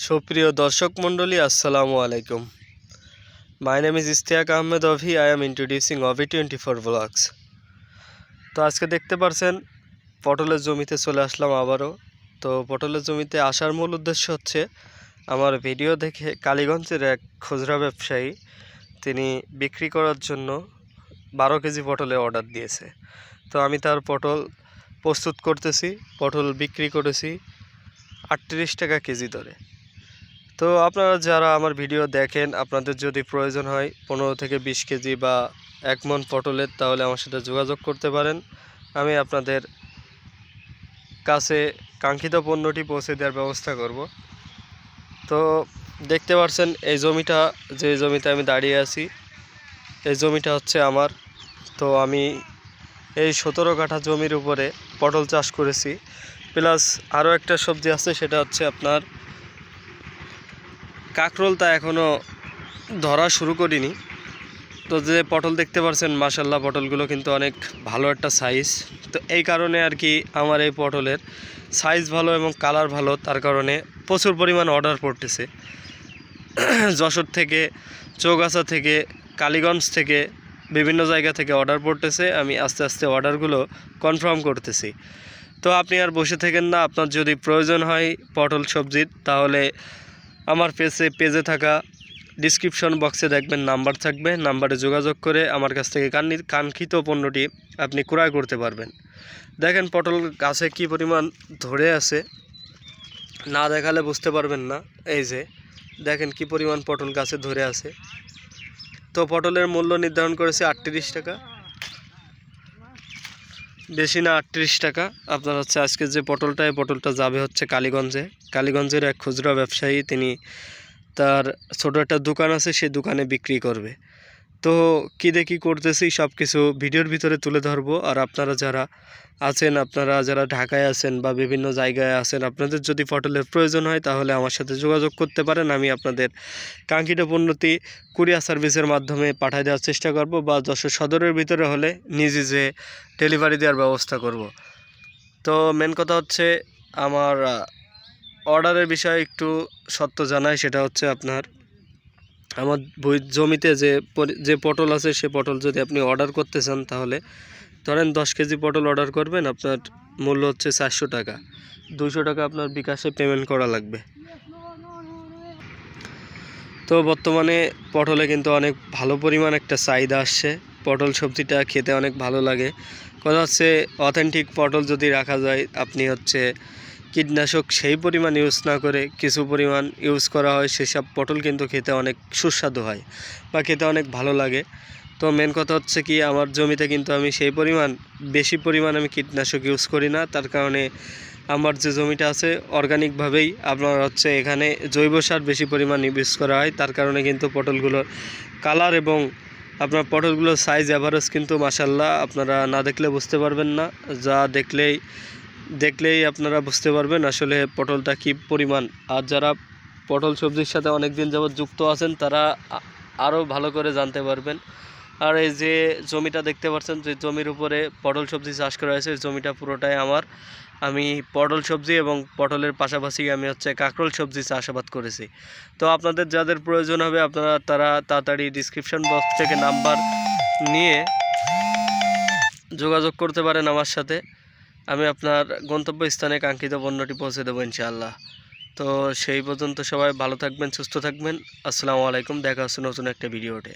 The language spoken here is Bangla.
সুপ্রিয় দর্শক মণ্ডলী, আসসালামু আলাইকুম। My name is Ishtiaq Ahmed Avi. I am introducing Avi 24 blogs. তো আজকে দেখতে পারছেন পটলের জমিতে চলে আসলাম আবারও। তো পটলের জমিতে আসার মূল উদ্দেশ্য হচ্ছে, আমার ভিডিও দেখে কালীগঞ্জের এক খুচরা ব্যবসায়ী তিনি বিক্রি করার জন্য 12 কেজি পটলের অর্ডার দিয়েছে। তো আমি তার পটল প্রস্তুত করতেছি। পটল বিক্রি করেছি 38 টাকা কেজি দরে। তো আপনারা যারা আমার ভিডিও দেখেন, আপনাদের যদি প্রয়োজন হয় 15 থেকে 20 কেজি বা 1 মণ পটলের, তাহলে আমার সাথে যোগাযোগ করতে পারেন। আমি আপনাদের কাছে কাঙ্ক্ষিত পণ্যটি পৌঁছে দেওয়ার ব্যবস্থা করব। তো দেখতে পাচ্ছেন এই জমিটা, যে জমিতে আমি দাঁড়িয়ে আছি, এই জমিটা হচ্ছে আমার। তো আমি এই 17 কাঠা জমির উপরে পটল চাষ করেছি, প্লাস আরও একটা সবজি আছে, সেটা হচ্ছে আপনার কাঁকরোল। তা এখনও ধরা শুরু করিনি। তো যে পটল দেখতে পাচ্ছেন, মাশাল্লাহ পটলগুলো কিন্তু অনেক ভালো একটা সাইজ। তো এই কারণে আর কি আমার এই পটলের সাইজ ভালো এবং কালার ভালো, তার কারণে প্রচুর পরিমাণ অর্ডার পড়তেছে। যশোর থেকে, চৌগাছা থেকে, কালীগঞ্জ থেকে, বিভিন্ন জায়গা থেকে অর্ডার পড়তেছে। আমি আস্তে আস্তে অর্ডারগুলো কনফার্ম করতেছি। তো আপনি আর বসে থাকেন না, আপনার যদি প্রয়োজন হয় পটল সবজির, তাহলে আমার পেজে থাকা ডিসক্রিপশন বক্সে দেখবেন নাম্বার থাকবে, নাম্বারে যোগাযোগ করে আমার কাছ থেকে কাঙ্ক্ষিত পণ্যটি আপনি ক্রয় করতে পারবেন। দেখেন পটল গাছে কি পরিমাণ ধরে আছে, না দেখালে বুঝতে পারবেন না। এই যে দেখেন কি পরিমাণ পটল গাছে ধরে আছে। তো পটলের মূল্য নির্ধারণ করেছে 38 টাকা, বেশি না, 38 টাকা। আপনার হচ্ছে আজকে যে পটলটা, এই পটলটা যাবে হচ্ছে কালীগঞ্জের এক খুচরা ব্যবসায়ী, তিনি তার ছোটো একটা দোকান আছে, সেই দোকানে বিক্রি করবে। তো কী দেখি করতেছি সব কিছু ভিডিওর ভিতরে তুলে ধরবো। আর আপনারা যারা আছেন, আপনারা যারা ঢাকায় আছেন বা বিভিন্ন জায়গায় আছেন, আপনাদের যদি পটলের প্রয়োজন হয় তাহলে আমার সাথে যোগাযোগ করতে পারেন। আমি আপনাদের কাঙ্ক্ষিত পণ্যটি কুরিয়ার সার্ভিসের মাধ্যমে পাঠিয়ে দেওয়ার চেষ্টা করব, বা যশোর সদরের ভিতরে হলে নিজে যে ডেলিভারি দেওয়ার ব্যবস্থা করব। তো মেন কথা হচ্ছে, আমার অর্ডারের বিষয়ে একটু সত্য জানাই, সেটা হচ্ছে আপনার আমার জমিতে যে পটল আছে, সে পটল যদি আপনি অর্ডার করতে চান, তাহলে ধরেন 10 কেজি পটল অর্ডার করবেন, আপনার মূল্য হচ্ছে 400 টাকা। 200 টাকা আপনার বিকাশে পেমেন্ট করা লাগবে। তো বর্তমানে পটলে কিন্তু অনেক ভালো পরিমাণ একটা চাহিদা আসছে। পটল সবজিটা খেতে অনেক ভালো লাগে। কথা হচ্ছে, অথেন্টিক পটল যদি রাখা যায়, আপনি হচ্ছে কীটনাশক সেই পরিমাণ ইউজ না করে কিছু পরিমাণ ইউজ করা হয়, সেসব পটল কিন্তু খেতে অনেক সুস্বাদু হয় বা খেতে অনেক ভালো লাগে। তো মেন কথা হচ্ছে কি, আমার জমিতে কিন্তু আমি সেই বেশি পরিমাণ আমি কীটনাশক ইউজ করি না। তার কারণে আমার যে জমিটা আছে, অর্গানিকভাবেই আপনার হচ্ছে এখানে জৈব সার বেশি পরিমাণ ইউজ করা হয়। তার কারণে কিন্তু পটলগুলোর কালার এবং আপনার পটলগুলোর সাইজ অ্যাভারেজ কিন্তু মাশাল্লাহ, আপনারা না দেখলে বুঝতে পারবেন না, যা দেখলেই আপনারা বুঝতে পারবেন আসলে পটলটা কি পরিমাণ। আর যারা পটল সবজির সাথে অনেক দিন যাবৎ যুক্ত আছেন, তারা আরও ভালো করে জানতে পারবেন। আর এই যে জমিটা দেখতে পাচ্ছেন, যে জমির উপরে পটল সবজি চাষ করা হয়েছে, এই জমিটা পুরোটাই আমার। আমি পটল সবজি এবং পটলের পাশাপাশি আমি হচ্ছে কাঁকরোল সবজি চাষাবাদ করেছি। তো আপনাদের যাদের প্রয়োজন হবে, তারা তাড়াতাড়ি ডিসক্রিপশন বক্স থেকে নাম্বার নিয়ে যোগাযোগ করতে পারেন আমার সাথে। আমি আপনার গন্তব্যস্থানে কাঙ্ক্ষিত পণ্যটি পৌঁছে দেবো ইনশাআল্লাহ। তো সেই পর্যন্ত সবাই ভালো থাকবেন, সুস্থ থাকবেন। আসসালামু আলাইকুম। দেখা হচ্ছে নতুন একটা ভিডিওতে।